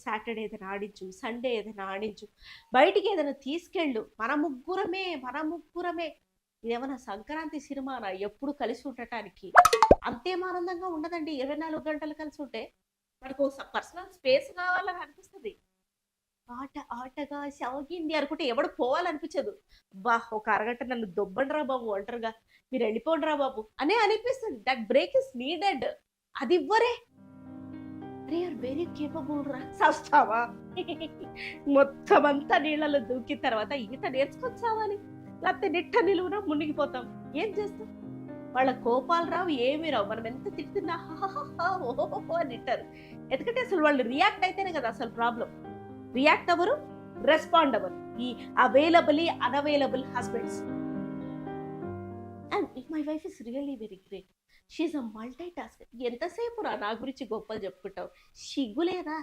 Saturday ఏదైనా ఆడించు, Sunday ఏదైనా ఆడించు, బయటికి ఏదైనా తీసుకెళ్ళు. మన ముగ్గురమే. ఇదేమన్నా సంక్రాంతి సినిమానా ఎప్పుడు కలిసి ఉండటానికి? అంతేం ఆనందంగా ఉండదండి 24 గంటలు కలిసి ఉంటే. మనకు పర్సనల్ స్పేస్ కావాలని అనిపిస్తది. ఆటగా సాగింది అనుకుంటే ఎవడు పోవాలనిపించదు. అబ్బా! ఒక అరగంట నన్ను దొబ్బండిరా బాబు ఒంటరిగా. మీరెళ్ళిపోండిరా బాబు అనే అనిపిస్తది. That break is needed. అదివ్వరే! అరే! యూ ఆర్ వెరీ కేపబుల్ రా. సస్తావా? మొత్తమంతా నీళ్ళలో దూకిన తర్వాత ఈత నేర్చుకొని సావాలి. లేకపోతే నిట్ట నిలువున మునిగిపోతాం. ఏం చేస్తాం? వాళ్ళ కోపాలు రావు, ఏమి రావు. మనం ఎంత తిట్టినా హాహాహా! ఓహోహో! అని తిట్టారు. ఎందుకంటే అసలు వాళ్ళు రియాక్ట్ అయితేనే కదా అసలు ప్రాబ్లమ్. రియాక్ట్ అవ్వరు, రెస్పాండ్ అవ్వరు. ఈ availably, unavailable husbands. And my wife is really very great. She is a multitasker. ఎంతసేపురా నా గురించి గొప్పలు చెప్పుకుంటావు? సిగ్గు లేదా?